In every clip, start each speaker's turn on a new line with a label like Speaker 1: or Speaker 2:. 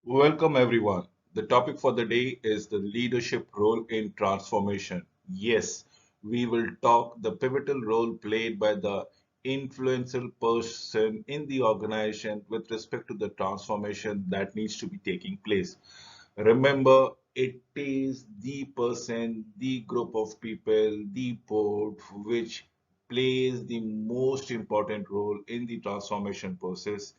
Speaker 1: Welcome, everyone. The topic for the day is the leadership role in transformation. Yes, we will talk the pivotal role played by the influential person in the organization with respect to the transformation that needs to be taking place. Remember, it is the person, the group of people, the board which plays the most important role in the transformation process,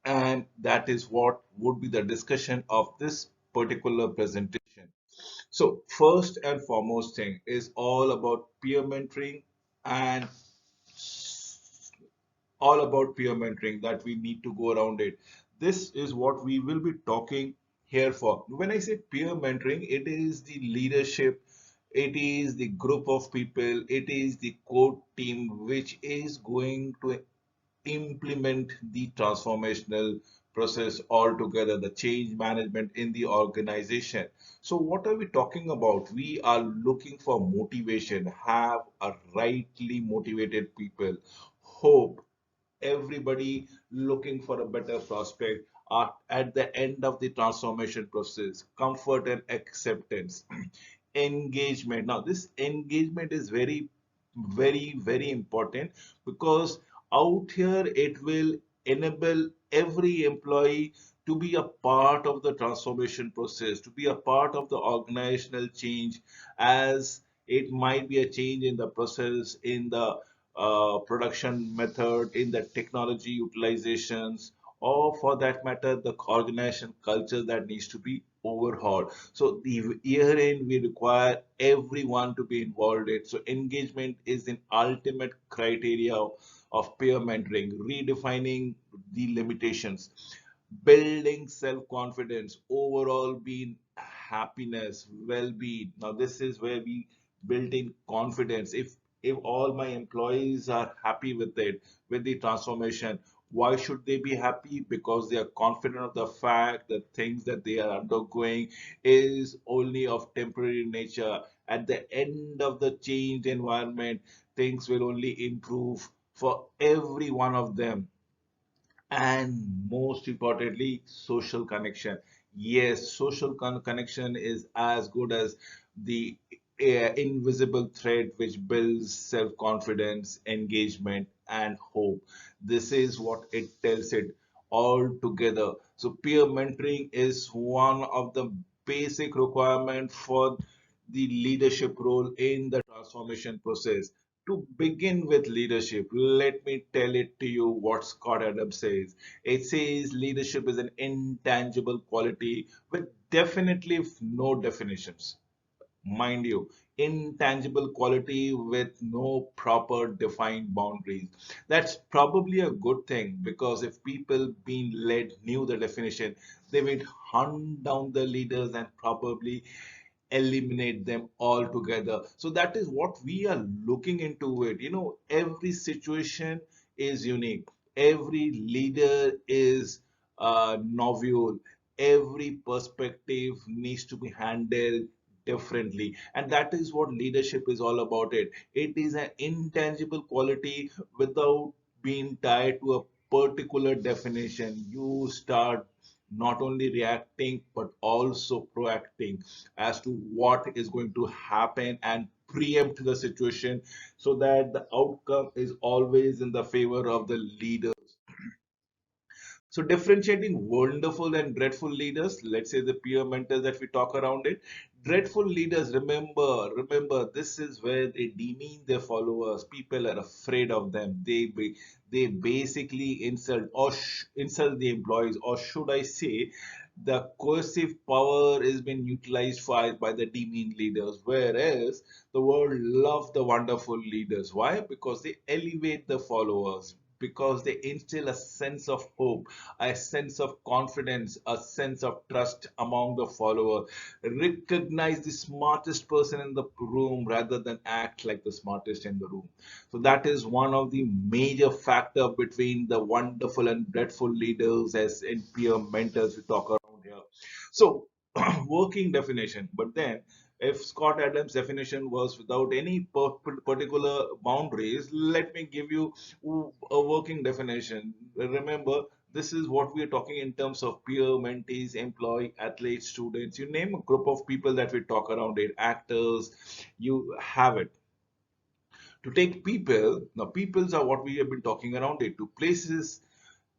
Speaker 1: and that is what would be the discussion of this particular presentation. So first and foremost thing is all about peer mentoring, and all about peer mentoring that we need to go around it. This is what we will be talking here for. When I say peer mentoring, it is the leadership, it is the group of people, it is the core team which is going to implement the transformational process altogether, the change management in the organization. So, what are we talking about? We are looking for motivation, have a rightly motivated people, hope, everybody looking for a better prospect at the end of the transformation process, comfort and acceptance, engagement. Now, this engagement is very important because out here it will enable every employee to be a part of the transformation process, to be a part of the organizational change, as it might be a change in the process, in the production method, in the technology utilizations, or for that matter, the organization culture that needs to be overhauled. So the herein we require everyone to be involved in. So engagement is an ultimate criteria of peer mentoring, redefining the limitations, building self-confidence, overall being happiness, well-being. Now this is where we build in confidence. If all my employees are happy with it, with the transformation, why should they be happy? Because they are confident of the fact that things that they are undergoing is only of temporary nature. At the end of the changed environment, things will only improve for every one of them. And most importantly, social connection. Yes, social connection is as good as the invisible thread which builds self-confidence, engagement, and hope. This is what it tells it all together. So peer mentoring is one of the basic requirement for the leadership role in the transformation process. To begin with leadership, let me tell it to you what Scott Adams says. It says leadership is an intangible quality with definitely no definitions. Mind you, intangible quality with no proper defined boundaries. That's probably a good thing, because if people being led knew the definition, they would hunt down the leaders and probably eliminate them altogether. So that is what we are looking into it. Every situation is unique. Every leader is novel. Every perspective needs to be handled differently, and that is what leadership is all about. It is an intangible quality without being tied to a particular definition. You start not only reacting but also proacting as to what is going to happen and preempt the situation, so that the outcome is always in the favor of the leader. So differentiating wonderful and dreadful leaders, let's say the peer mentors that we talk around it. Dreadful leaders, remember, this is where they demean their followers. People are afraid of them. They basically insult the employees, or should I say, the coercive power is being utilized by the demean leaders. Whereas the world love the wonderful leaders. Why? Because they elevate the followers, because they instill a sense of hope, a sense of confidence, a sense of trust among the follower. Recognize the smartest person in the room rather than act like the smartest in the room. So that is one of the major factor between the wonderful and dreadful leaders as in peer mentors we talk around here. So working definition, but then if Scott Adams' definition was without any particular boundaries, let me give you a working definition. Remember, This is what we are talking in terms of peer, mentees, employee, athletes, students. You name a group of people that we talk around it, actors, you have it. To take people, now peoples are what we have been talking around it, to places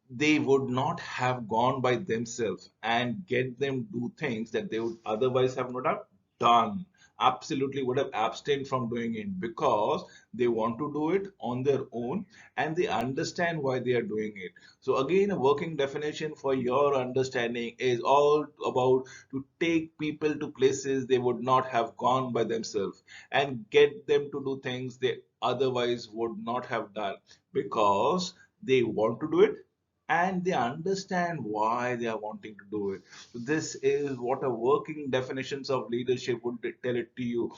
Speaker 1: they would not have gone by themselves and get them do things that they would otherwise have not have done. Absolutely would have abstained from doing it because they want to do it on their own and they understand why they are doing it. So again, a working definition for your understanding is all about to take people to places they would not have gone by themselves and get them to do things they otherwise would not have done because they want to do it and they understand why they are wanting to do it. So this is what a working definitions of leadership would tell it to you.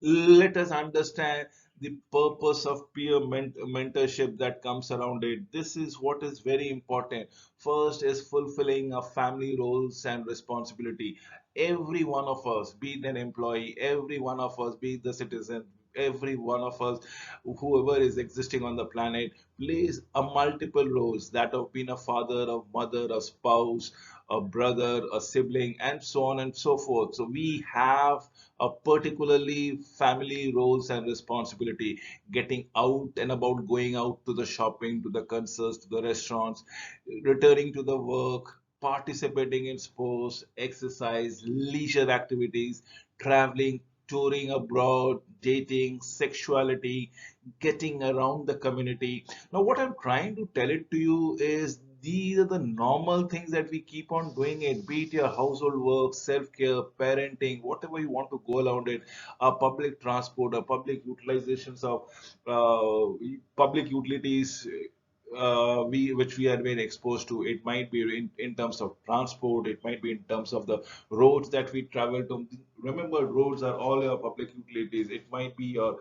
Speaker 1: Let us understand the purpose of peer mentorship that comes around it. This is what is very important. First is fulfilling a family roles and responsibility. Every one of us, be it an employee, every one of us, be it the citizen, every one of us, whoever is existing on the planet, plays a multiple roles that of being a father, a mother, a spouse, a brother, a sibling, and so on and so forth. So we have a particularly family roles and responsibility, getting out and about, going out to the shopping, to the concerts, to the restaurants, returning to the work, participating in sports, exercise, leisure activities, traveling, touring abroad, dating, sexuality, getting around the community. Now, what I'm trying to tell it to you is these are the normal things that we keep on doing it, be it your household work, self-care, parenting, whatever you want to go around it, public transport, public utilizations of public utilities, we which we are very exposed to. It might be in terms of transport, it might be in terms of the roads that we travel to. Remember, roads are all your public utilities. It might be your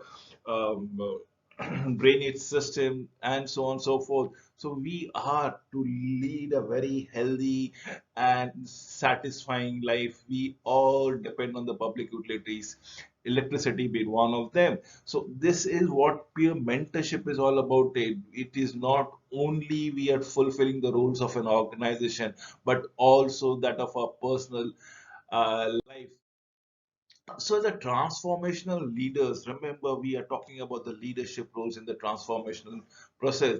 Speaker 1: drainage system and so on and so forth. So we are to lead a very healthy and satisfying life. We all depend on the public utilities, electricity being one of them. So this is what peer mentorship is all about. It is not only we are fulfilling the roles of an organization, but also that of our personal life. So the transformational leaders, remember we are talking about the leadership roles in the transformational process.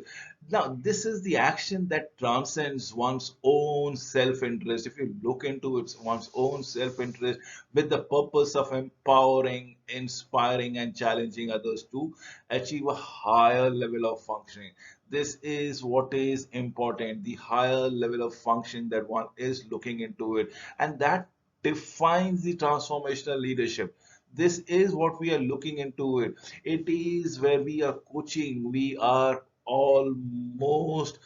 Speaker 1: Now, this is the action that transcends one's own self-interest. If you look into it, one's own self-interest with the purpose of empowering, inspiring, and challenging others to achieve a higher level of functioning. This is what is important, the higher level of function that one is looking into it. And that defines the transformational leadership. This is what we are looking into it. It is where we are coaching. We are almost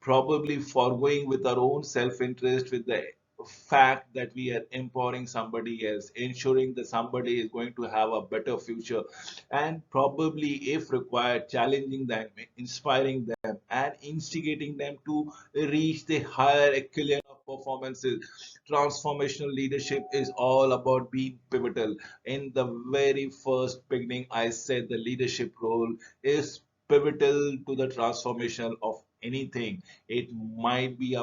Speaker 1: probably foregoing with our own self-interest, with the fact that we are empowering somebody else, ensuring that somebody is going to have a better future, and probably, if required, challenging them, inspiring them, and instigating them to reach the higher echelon of performances. Transformational leadership is all about being pivotal. In the very first beginning, I said the leadership role is pivotal to the transformation of anything. It might be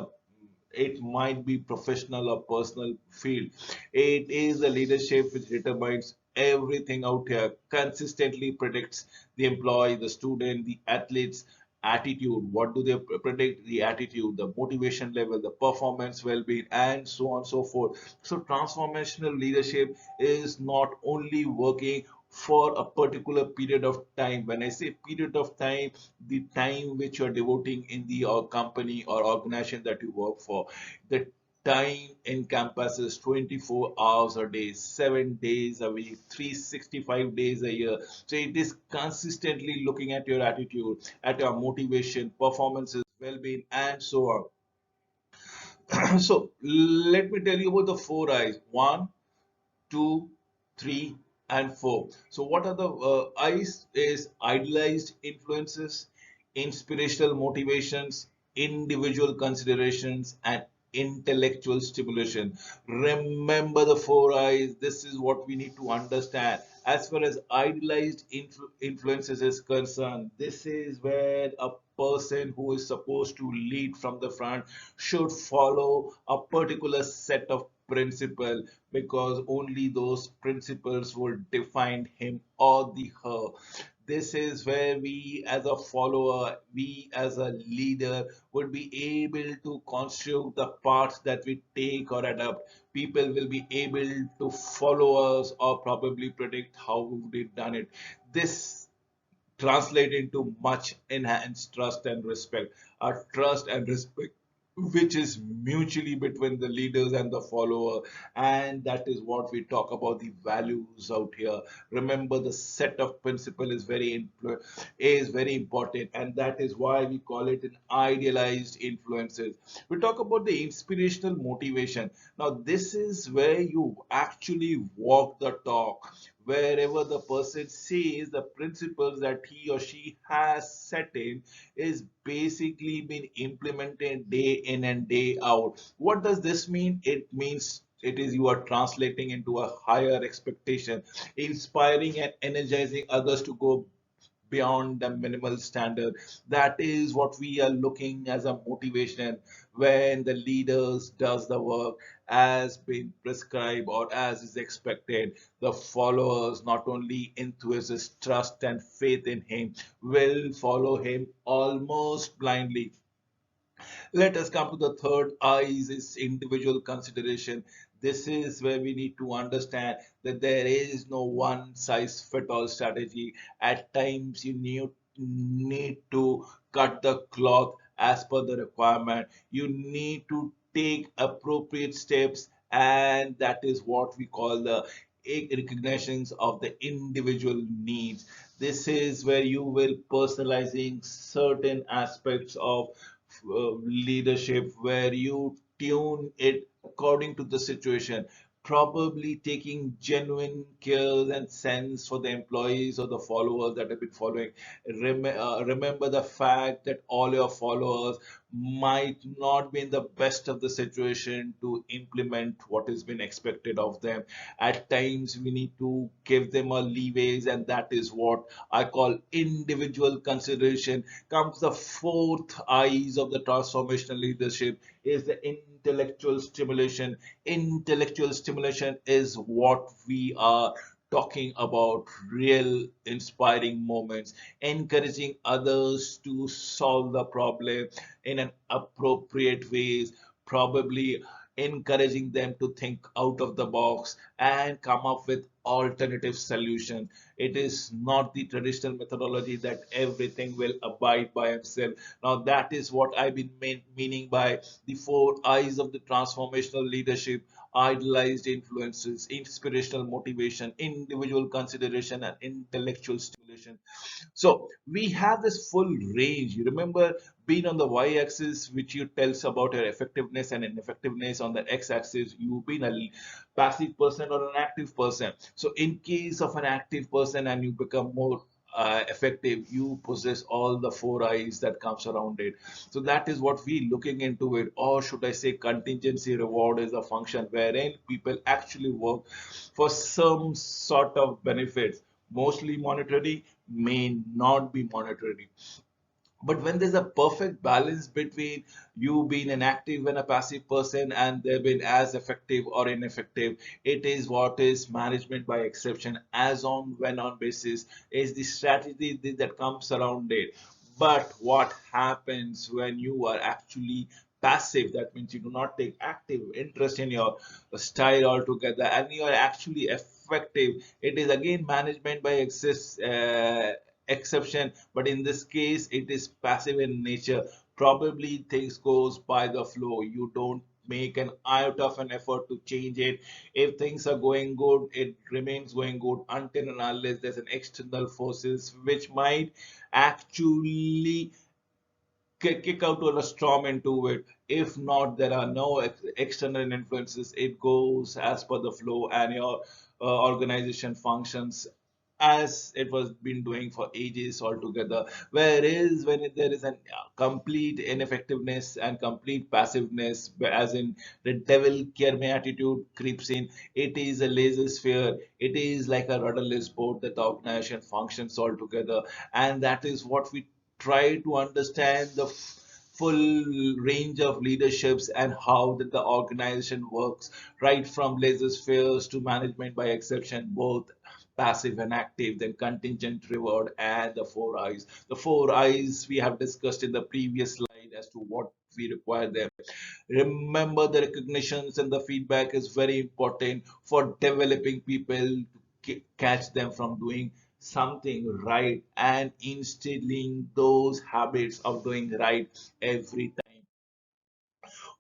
Speaker 1: professional or personal field. It is the leadership which determines everything out here, consistently predicts the employee, the student, the athletes attitude. What do they predict? The attitude, the motivation level, the performance well-being, and so on and so forth. So transformational leadership is not only working for a particular period of time. When I say period of time, the time which you are devoting in the company or organization that you work for, the time encompasses 24 hours a day, 7 days a week, 365 days a year. So it is consistently looking at your attitude, at your motivation, performances, well-being, and so on. So let me tell you about the four eyes. One, two, three, and four. So, what are the I's is idealized influences, inspirational motivations, individual considerations, and intellectual stimulation. Remember the four I's. This is what we need to understand. As far as idealized influences is concerned, this is where a person who is supposed to lead from the front should follow a particular set of principle, because only those principles will define him or the her. This is where we as a follower, we as a leader would be able to construct the parts that we take or adapt. People will be able to follow us or probably predict how we've done it. This translate into much enhanced trust and respect. A trust and respect which is mutually between the leaders and the follower, and that is what we talk about the values out here. Remember, the set of principle is very important, and that is why we call it an idealized influences. We talk about the inspirational motivation. Now this is where you actually walk the talk, wherever the person says the principles that he or she has set in is basically been implemented day in and day out. What does this mean? It means it is you are translating into a higher expectation, inspiring and energizing others to go beyond the minimal standard. That is what we are looking as a motivation. When the leaders does the work as been prescribed or as is expected, the followers not only enthuses trust and faith in him, will follow him almost blindly. Let us come to the third I is individual consideration. This is where we need to understand that there is no one size fit all strategy. At times you need to cut the cloth as per the requirement. You need to take appropriate steps, and that is what we call the recognitions of the individual needs. This is where you will personalizing certain aspects of leadership, where you tune it according to the situation, probably taking genuine care and sense for the employees or the followers that have been following. Remember the fact that all your followers might not be in the best of the situation to implement what has been expected of them. At times we need to give them a leeways, and that is what I call individual consideration. Comes the fourth eyes of the transformational leadership is the intellectual stimulation. Intellectual stimulation is what we are talking about, real inspiring moments, encouraging others to solve the problem in an appropriate ways, probably encouraging them to think out of the box and come up with alternative solutions. It is not the traditional methodology that everything will abide by itself. Now, that is what I've been meaning by the four eyes of the transformational leadership: idealized influences, inspirational motivation, individual consideration, and intellectual stimulation. So we have this full range. You remember being on the y-axis, which you tells about your effectiveness and ineffectiveness. On the x-axis, you've been a passive person or an active person. So in case of an active person and you become more effective, you possess all the four eyes that comes around it. So that is what we looking into it, or should I say contingency reward is a function wherein people actually work for some sort of benefits, mostly monetary, may not be monetary. But when there's a perfect balance between you being an active and a passive person and they've been as effective or ineffective, it is what is management by exception, as on when on basis is the strategy that comes around it. But what happens when you are actually passive? That means you do not take active interest in your style altogether and you are actually effective. It is again management by exception, but in this case it is passive in nature. Probably things goes by the flow. You don't make an iota of an effort to change it. If things are going good, it remains going good until and unless there's an external forces which might actually kick out or a storm into it. If not, there are no external influences. It goes as per the flow, and your organization functions as it was been doing for ages altogether. Whereas when there is a complete ineffectiveness and complete passiveness, as in the devil care me attitude creeps in, it is a laser sphere. It is like a rudderless boat that the organization functions altogether, and that is what we try to understand the full range of leaderships and how that the organization works, right from laser spheres to management by exception, both passive and active, then contingent reward and the four eyes. The four eyes we have discussed in the previous slide as to what we require there. Remember, the recognitions and the feedback is very important for developing people to catch them from doing something right and instilling those habits of doing right every time.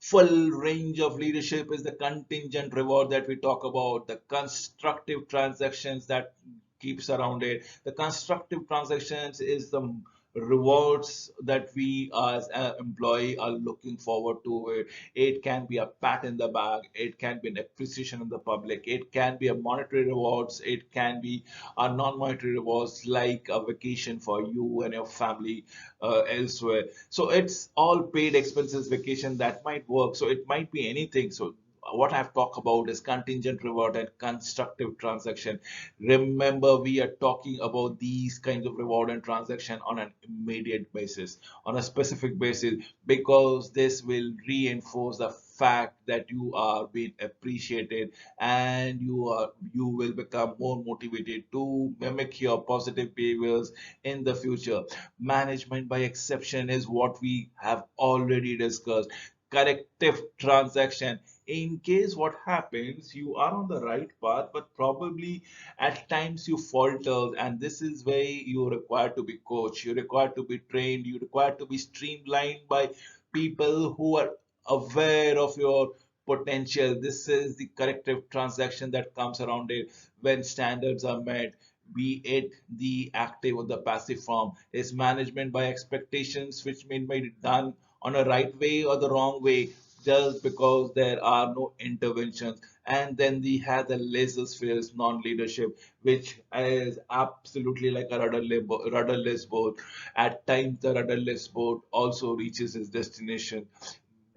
Speaker 1: Full range of leadership is the contingent reward that we talk about, the constructive transactions that keeps around it. The constructive transactions is the rewards that we as an employee are looking forward to it. It can be a pat in the back, it can be an appreciation in the public, it can be a monetary rewards, it can be a non-monetary rewards like a vacation for you and your family elsewhere. So it's all paid expenses vacation that might work. So it might be anything. So what I've talked about is contingent reward and constructive transaction. Remember, we are talking about these kinds of reward and transaction on an immediate basis, on a specific basis, because this will reinforce the fact that you are being appreciated and you will become more motivated to mimic your positive behaviors in the future. Management by exception is what we have already discussed. Corrective transaction. In case what happens, you are on the right path, but probably at times you falter, and this is where you require to be coached, you require to be trained, you require to be streamlined by people who are aware of your potential. This is the corrective transaction that comes around it when standards are met, be it the active or the passive form. Is management by expectations, which may be done on a right way or the wrong way just because there are no interventions. And then we have the laser spheres non-leadership, which is absolutely like a rudderless boat. At times the rudderless boat also reaches its destination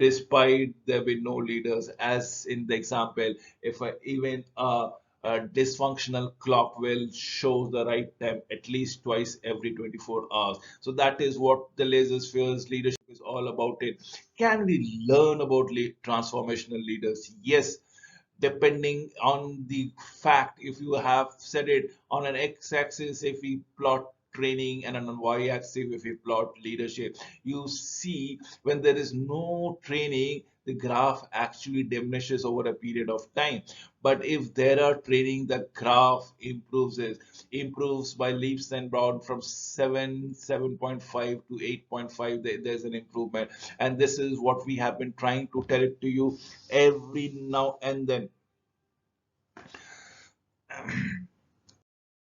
Speaker 1: despite there be no leaders. As in the example, if even a dysfunctional clock will show the right time at least twice every 24 hours. So that is what the laser spheres leadership is all about. It can we learn about transformational leaders? Yes, depending on the fact. If you have set it on an x-axis, if we plot training, and on a y-axis if we plot leadership, you see when there is no training, the graph actually diminishes over a period of time. But if there are training, the graph improves by leaps and bounds from 7.5 to 8.5. There's an improvement, and this is what we have been trying to tell it to you every now and then.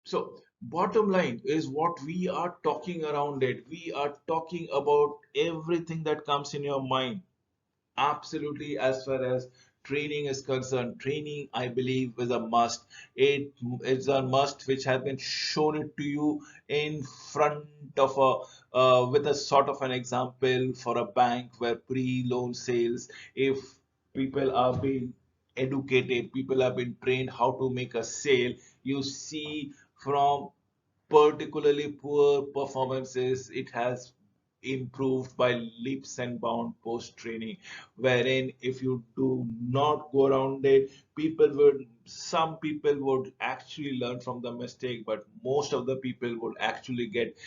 Speaker 1: So, bottom line is what we are talking around it. We are talking about everything that comes in your mind. Absolutely, as far as training is concerned, training, I believe, is a must. It is a must which has been shown it to you in front of a with a sort of an example for a bank where pre-loan sales, if people are being educated, people have been trained how to make a sale, you see from particularly poor performances, it has improved by leaps and bounds post training. Wherein, if you do not go around it, some people would actually learn from the mistake, but most of the people would actually get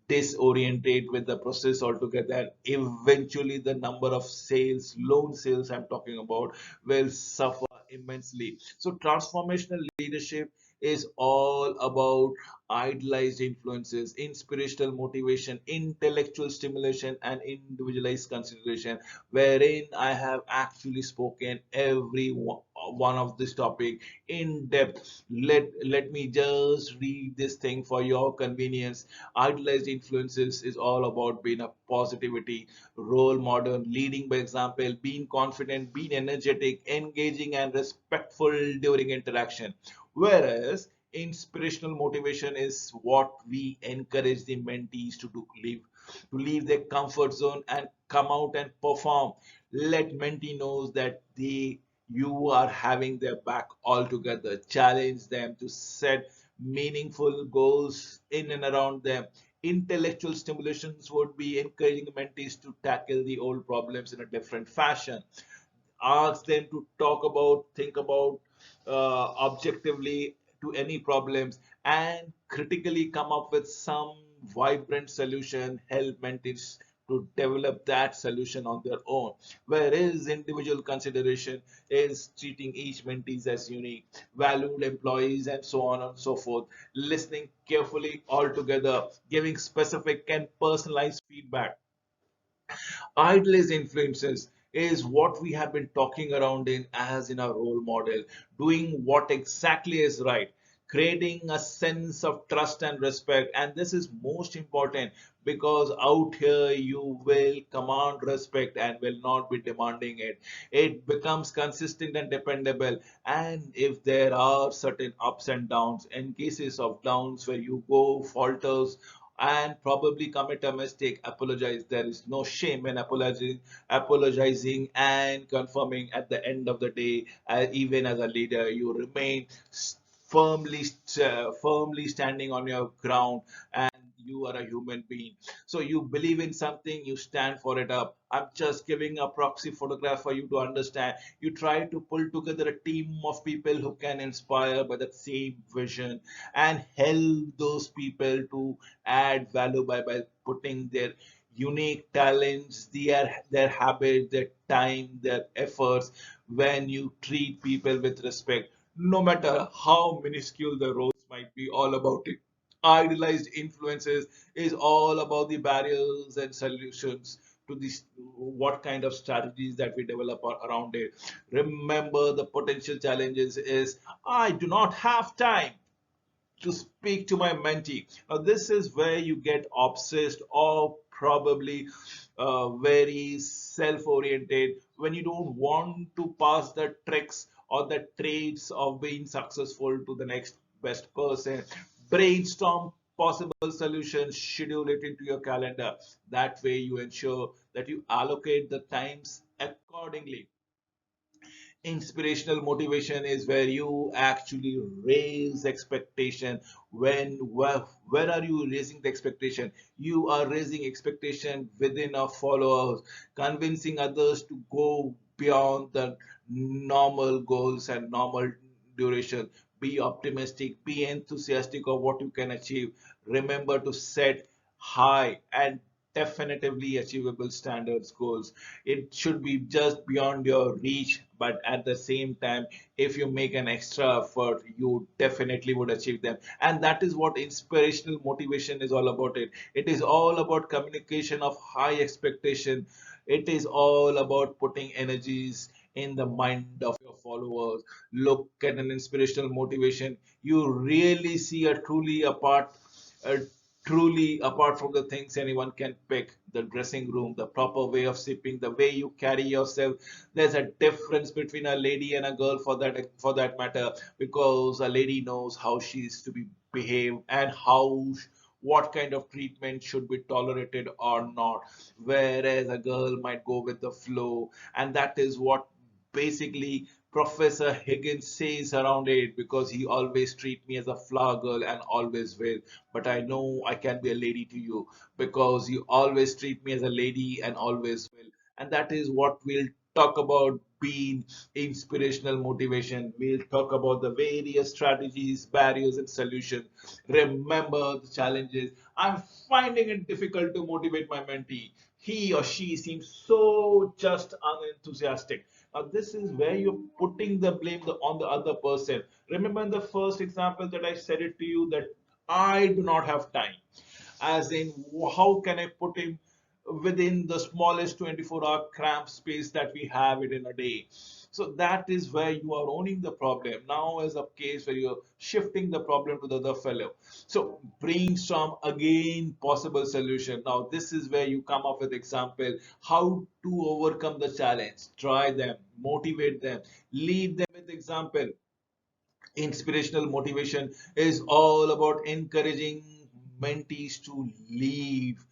Speaker 1: disoriented with the process altogether. Eventually, the number of sales, loan sales I'm talking about, will suffer immensely. So, transformational leadership is all about idealized influences, inspirational motivation, intellectual stimulation, and individualized consideration, wherein I have actually spoken every one of this topic in depth. Let me just read this thing for your convenience. Idealized influences is all about being a positivity, role model, leading by example, being confident, being energetic, engaging, and respectful during interaction. Whereas inspirational motivation is what we encourage the mentees to leave their comfort zone and come out and perform. Let mentee knows that you are having their back altogether. Challenge them to set meaningful goals in and around them. Intellectual stimulations would be encouraging mentees to tackle the old problems in a different fashion. Ask them to talk about, think about objectively to any problems and critically come up with some vibrant solution, help mentees to develop that solution on their own. Whereas individual consideration is treating each mentees as unique, valued employees, and so on and so forth. Listening carefully all together, giving specific and personalized feedback. Idealized influences is what we have been talking around in as in our role model, doing what exactly is right, creating a sense of trust and respect. And this is most important because out here you will command respect and will not be demanding it. It becomes consistent and dependable. And if there are certain ups and downs, in cases of downs where you go falters and probably commit a mistake, apologize. There is no shame in apologizing and confirming at the end of the day. Even as a leader, you remain firmly standing on your ground, and you are a human being. So you believe in something, you stand for it up. I'm just giving a proxy photograph for you to understand. You try to pull together a team of people who can inspire by that same vision and help those people to add value by putting their unique talents, their habits, their time, their efforts. When you treat people with respect, no matter how minuscule the roles might be, all about it. Idealized influences is all about the barriers and solutions to this, what kind of strategies that we develop around it. Remember, the potential challenges is I do not have time to speak to my mentee. Now, this is where you get obsessed or probably very self oriented when you don't want to pass the tricks or the traits of being successful to the next best person. Brainstorm possible solutions, schedule it into your calendar. That way, you ensure that you allocate the times accordingly. Inspirational motivation is where you actually raise expectation. Where are you raising the expectation? You are raising expectation within our followers, convincing others to go beyond the normal goals and normal duration. Be optimistic, be enthusiastic of what you can achieve. Remember to set high and definitively achievable standards goals. It should be just beyond your reach, but at the same time, if you make an extra effort, you definitely would achieve them. And that is what inspirational motivation is all about. It is all about communication of high expectation. It is all about putting energies in the mind of your followers. Look at an inspirational motivation, you really see a truly apart from the things anyone can pick, the dressing room, the proper way of sipping, the way you carry yourself. There's a difference between a lady and a girl for that matter, because a lady knows how she is to be behave and what kind of treatment should be tolerated or not, whereas a girl might go with the flow. And that is what basically Professor Higgins says around it, because he always treat me as a flower girl and always will. But I know I can be a lady to you because you always treat me as a lady and always will. And that is what we'll talk about being inspirational motivation. We'll talk about the various strategies, barriers, and solutions. Remember the challenges. I'm finding it difficult to motivate my mentee. He or she seems so just unenthusiastic. Now, this is where you're putting the blame on the other person. Remember in the first example that I said it to you that I do not have time. As in, how can I put him within the smallest 24-hour cramped space that we have it in a day? So that is where you are owning the problem. Now is a case where you're shifting the problem to the other fellow. So brainstorm again possible solution. Now this is where you come up with example how to overcome the challenge. Try them, motivate them, lead them with example. Inspirational motivation is all about encouraging mentees to leave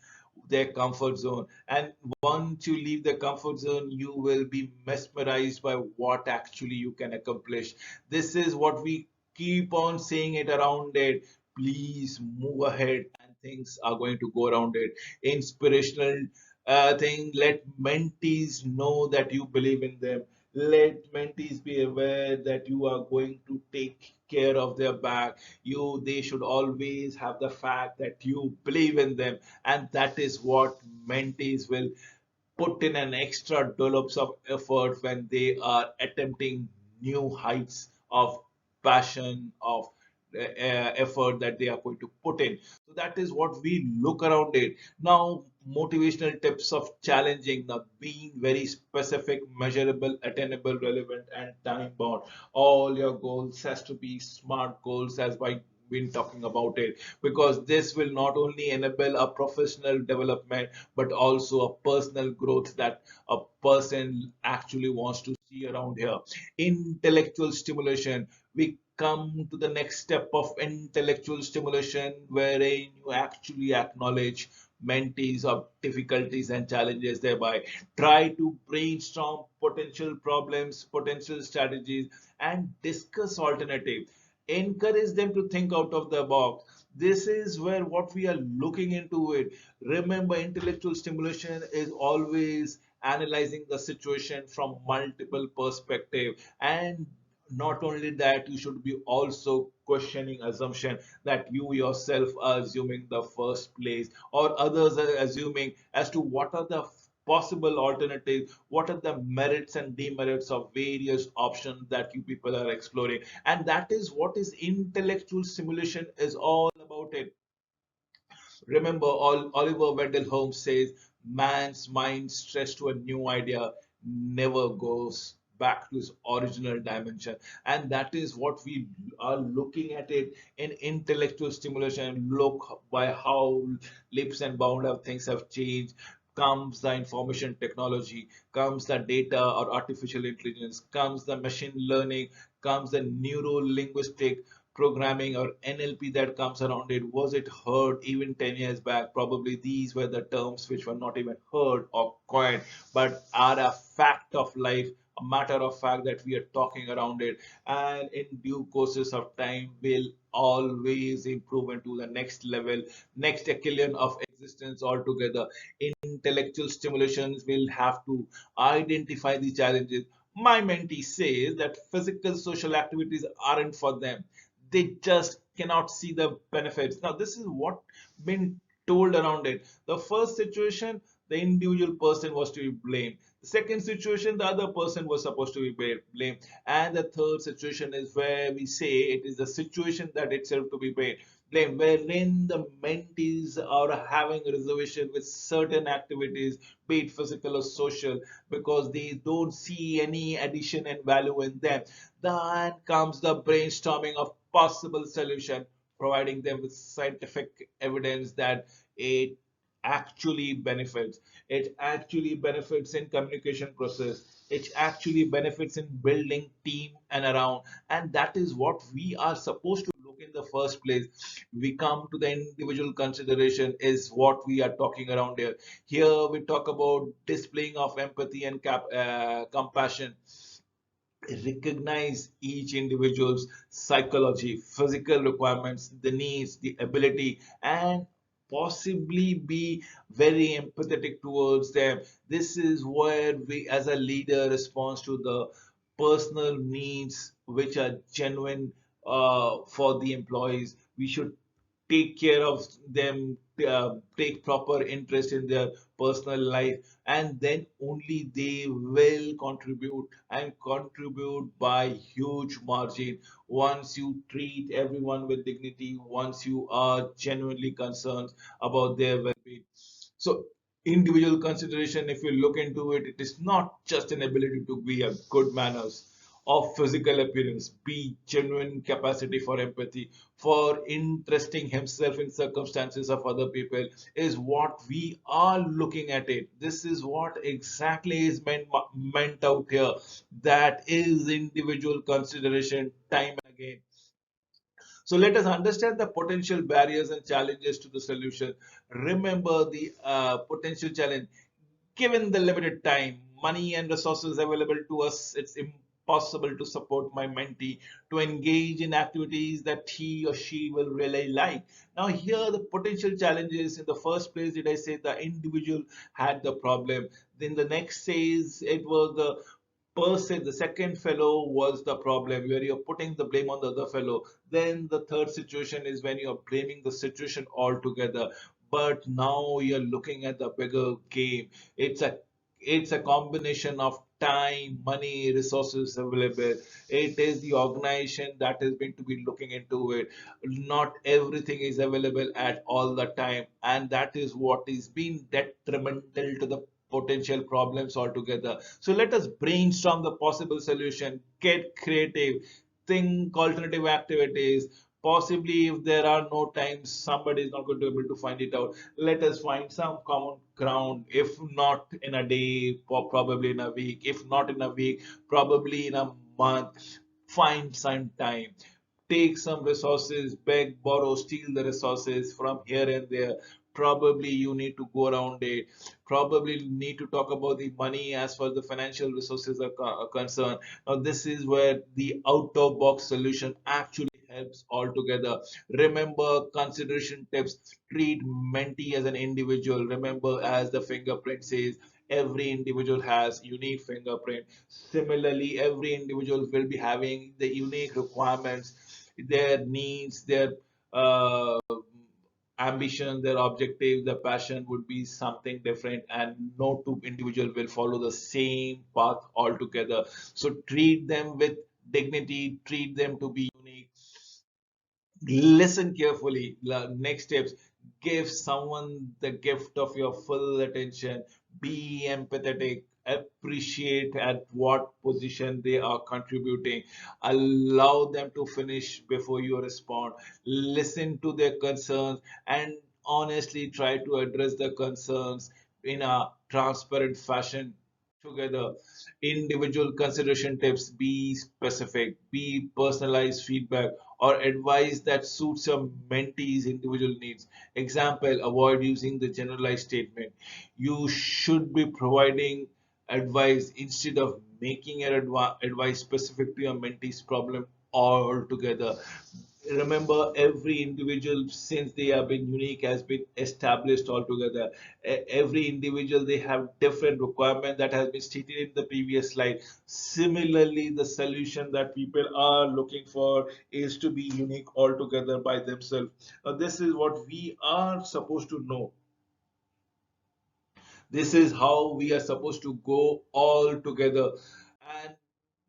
Speaker 1: their comfort zone. And once you leave the comfort zone, you will be mesmerized by what actually you can accomplish. This is what we keep on saying it around it. Please move ahead and things are going to go around it. Inspirational thing, let mentees know that you believe in them. Let mentees be aware that you are going to take care of their back. They should always have the fact that you believe in them, and that is what mentees will put in an extra dollops of effort when they are attempting new heights of passion, of effort that they are going to put in. So that is what we look around it. Now, motivational tips of challenging, now being very specific, measurable, attainable, relevant, and time bound. All your goals has to be smart goals, as I been talking about it, because this will not only enable a professional development but also a personal growth that a person actually wants to see around here. Intellectual stimulation, we come to the next step of intellectual stimulation, wherein you actually acknowledge mentees of difficulties and challenges, thereby try to brainstorm potential problems, potential strategies, and discuss alternatives. Encourage them to think out of the box. This is where what we are looking into it. Remember, intellectual stimulation is always analyzing the situation from multiple perspective, and not only that, you should be also questioning assumption that you yourself are assuming the first place, or others are assuming, as to what are the possible alternatives, what are the merits and demerits of various options that you people are exploring. And that is what is intellectual simulation is all about it. Remember, Oliver Wendell Holmes says, man's mind stretched to a new idea never goes back to its original dimension. And that is what we are looking at it in intellectual stimulation. Look by how leaps and bounds of things have changed. Comes the information technology, comes the data or artificial intelligence, comes the machine learning, comes the neuro linguistic programming or NLP that comes around it. Was it heard even 10 years back? Probably these were the terms which were not even heard or coined, but are a fact of life, a matter of fact that we are talking around it. And in due courses of time, will always improve into the next level, next echelon of existence altogether. Intellectual stimulations will have to identify the challenges. My mentee says that physical social activities aren't for them. They just cannot see the benefits. Now, this is what been told around it. The first situation, the individual person was to be blamed. The second situation, the other person was supposed to be blamed. And the third situation is where we say it is the situation that itself to be blamed, wherein the mentees are having a reservation with certain activities, be it physical or social, because they don't see any addition and value in them. Then comes the brainstorming of possible solution, providing them with scientific evidence that it actually benefits. It actually benefits in communication process. It actually benefits in building team and around. And that is what we are supposed to look in the first place. We come to the individual consideration is what we are talking around here. Here we talk about displaying of empathy and compassion, recognize each individual's psychology, physical requirements, the needs, the ability, and possibly be very empathetic towards them. This is where we, as a leader, responds to the personal needs which are genuine for the employees. We should take care of them, take proper interest in their personal life, and then only they will contribute and contribute by huge margin. Once you treat everyone with dignity, once you are genuinely concerned about their well-being. So individual consideration, if you look into it, it is not just an ability to be a good manners of physical appearance, be genuine capacity for empathy, for interesting himself in circumstances of other people, is what we are looking at it. This is what exactly is meant out here. That is individual consideration time and again. So let us understand the potential barriers and challenges to the solution. Remember the potential challenge. Given the limited time, money and resources available to us, it's possible to support my mentee to engage in activities that he or she will really like. Now, here the potential challenges: in the first place, did I say the individual had the problem? Then the next says it was the person, the second fellow was the problem, where you're putting the blame on the other fellow. Then the third situation is when you're blaming the situation altogether. But now you're looking at the bigger game. It's a combination of time, money, resources available. It is the organization that is going to be looking into it. Not everything is available at all the time, and that is what is being detrimental to the potential problems altogether. So let us brainstorm the possible solution, get creative, think alternative activities. Possibly, if there are no times, somebody is not going to be able to find it out. Let us find some common ground. If not in a day, probably in a week. If not in a week, probably in a month. Find some time. Take some resources, beg, borrow, steal the resources from here and there. Probably you need to go around it. Probably need to talk about the money as far as the financial resources are concerned. Now, this is where the out of box solution actually helps altogether. Remember consideration tips: treat mentee as an individual. Remember, as the fingerprint says, every individual has unique fingerprint. Similarly, every individual will be having the unique requirements, their needs, their uh, ambition, their objective, their passion would be something different, and no two individual will follow the same path altogether. So treat them with dignity, treat them to be unique. Listen carefully. Next steps: give someone the gift of your full attention. Be empathetic. Appreciate at what position they are contributing. Allow them to finish before you respond. Listen to their concerns and honestly try to address the concerns in a transparent fashion together. Individual consideration tips: be specific, be personalized feedback or advice that suits your mentee's individual needs. Example: avoid using the generalized statement. You should be providing advice instead of making your advice specific to your mentee's problem altogether. Remember, every individual, since they have been unique, has been established altogether. Every individual, they have different requirement that has been stated in the previous slide. Similarly, the solution that people are looking for is to be unique altogether by themselves. This is what we are supposed to know. This is how we are supposed to go all together. And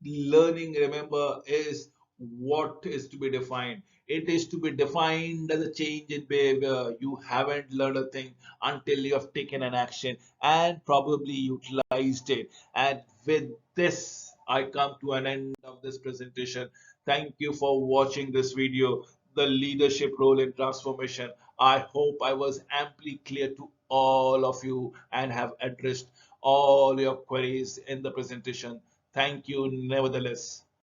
Speaker 1: learning, remember, is what is to be defined. It is to be defined as a change in behavior. You haven't learned a thing until you have taken an action and probably utilized it. And with this, I come to an end of this presentation. Thank you for watching this video, the leadership role in transformation. I hope I was amply clear to all of you and have addressed all your queries in the presentation. Thank you nevertheless.